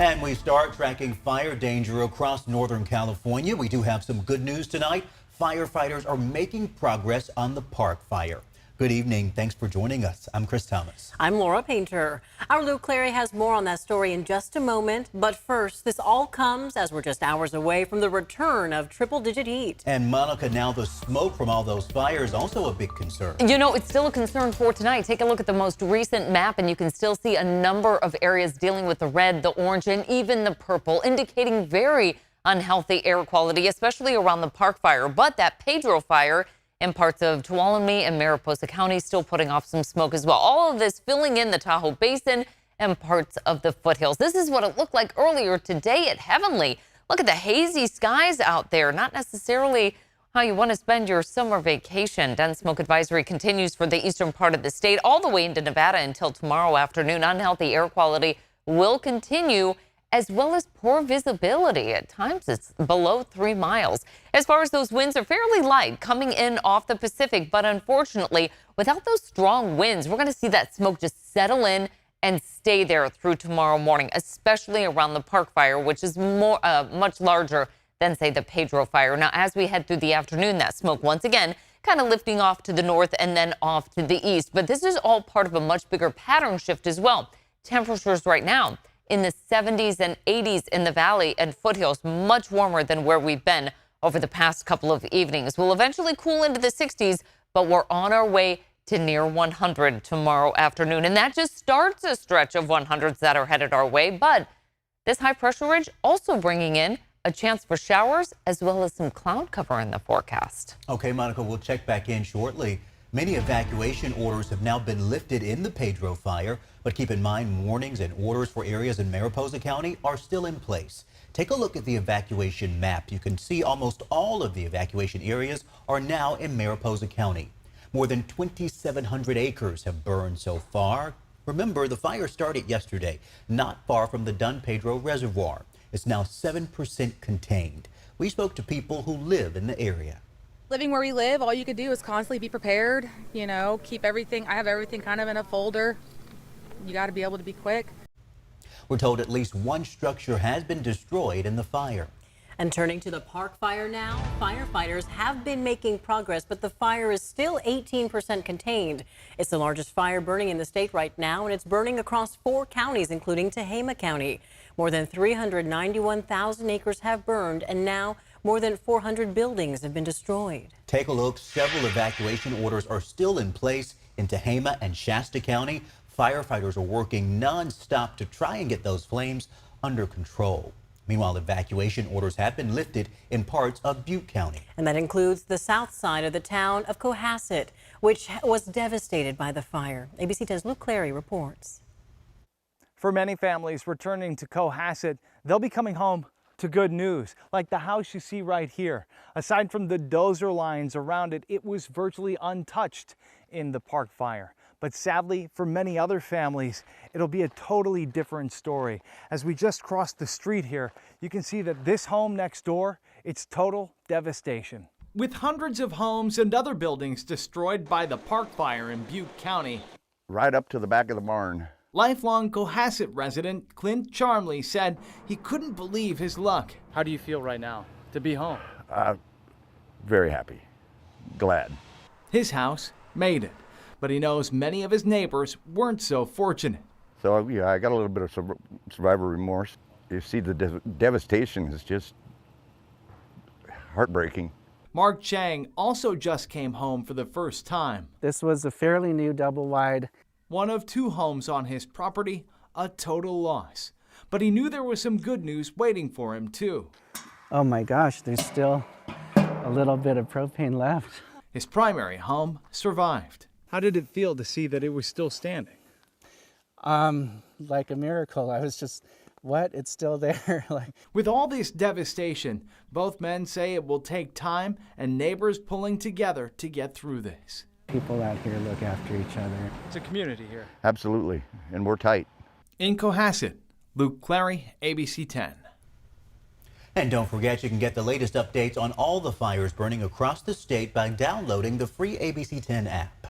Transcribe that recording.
And we start tracking fire danger across Northern California. We do have some good news tonight. Firefighters are making progress on the Park Fire. Good evening. Thanks for joining us. I'm Chris Thomas. I'm Laura Painter. Our Luke Clary has more on that story in just a moment. But first, this all comes as we're just hours away from the return of triple-digit heat. And Monica, now the smoke from all those fires also a big concern. You know, it's still a concern for tonight. Take a look at the most recent map and you can still see a number of areas dealing with the red, the orange, and even the purple, indicating very unhealthy air quality, especially around the Park Fire. But that Pedro fire in parts of Tuolumne and Mariposa County still putting off some smoke as well. All of this filling in the Tahoe Basin and parts of the foothills. This is what it looked like earlier today at Heavenly. Look at the hazy skies out there. Not necessarily how you want to spend your summer vacation. Dense smoke advisory continues for the eastern part of the state all the way into Nevada until tomorrow afternoon. Unhealthy air quality will continue, as well as poor visibility. At times, it's below 3 miles. As far as those winds are fairly light coming in off the Pacific, but unfortunately, without those strong winds, we're going to see that smoke just settle in and stay there through tomorrow morning, especially around the Park Fire, which is much larger than, say, the Pedro Fire. Now, as we head through the afternoon, that smoke once again kind of lifting off to the north and then off to the east. But this is all part of a much bigger pattern shift as well. Temperatures right now in the 70s and 80s in the valley and foothills, much warmer than where we've been over the past couple of evenings. We'll eventually cool into the 60s, but we're on our way to near 100 tomorrow afternoon. And that just starts a stretch of 100s that are headed our way. But this high pressure ridge also bringing in a chance for showers as well as some cloud cover in the forecast. Okay, Monica, we'll check back in shortly. Many evacuation orders have now been lifted in the Pedro Fire, but keep in mind warnings and orders for areas in Mariposa County are still in place. Take a look at the evacuation map. You can see almost all of the evacuation areas are now in Mariposa County. More than 2,700 acres have burned so far. Remember, the fire started yesterday, not far from the Don Pedro Reservoir. It's now 7% contained. We spoke to people who live in the area. Living where we live, all you could do is constantly be prepared, you know, keep everything. I have everything kind of in a folder. You got to be able to be quick. We're told at least one structure has been destroyed in the fire. And turning to the Park Fire now, firefighters have been making progress, but the fire is still 18% contained. It's the largest fire burning in the state right now, and it's burning across 4 counties, including Tehama County. More than 391,000 acres have burned, and now more than 400 buildings have been destroyed. Take a look. Several evacuation orders are still in place in Tehama and Shasta County. Firefighters are working nonstop to try and get those flames under control. Meanwhile, evacuation orders have been lifted in parts of Butte County. And that includes the south side of the town of Cohasset, which was devastated by the fire. ABC 10's Luke Clary reports. For many families returning to Cohasset, they'll be coming home to good news, like the house you see right here. Aside from the dozer lines around it, it was virtually untouched in the Park Fire. But sadly, for many other families, it'll be a totally different story. As we just crossed the street here, you can see that this home next door, it's total devastation. With hundreds of homes and other buildings destroyed by the Park Fire in Butte County, right up to the back of the barn. Lifelong Cohasset resident Clint Charmley said he couldn't believe his luck. How do you feel right now to be home? Very happy, glad. His house made it, but he knows many of his neighbors weren't so fortunate. So yeah, I got a little bit of survivor remorse. You see, the devastation is just heartbreaking. Mark Chang also just came home for the first time. This was a fairly new double wide. One of 2 homes on his property, a total loss. But he knew there was some good news waiting for him too. Oh my gosh, there's still a little bit of propane left. His primary home survived. How did it feel to see that it was still standing? Like a miracle. I was just, what? It's still there. With all this devastation, both men say it will take time and neighbors pulling together to get through this. People out here look after each other. It's a community here. Absolutely, and we're tight. In Cohasset, Luke Clary, ABC 10. And don't forget, you can get the latest updates on all the fires burning across the state by downloading the free ABC 10 app.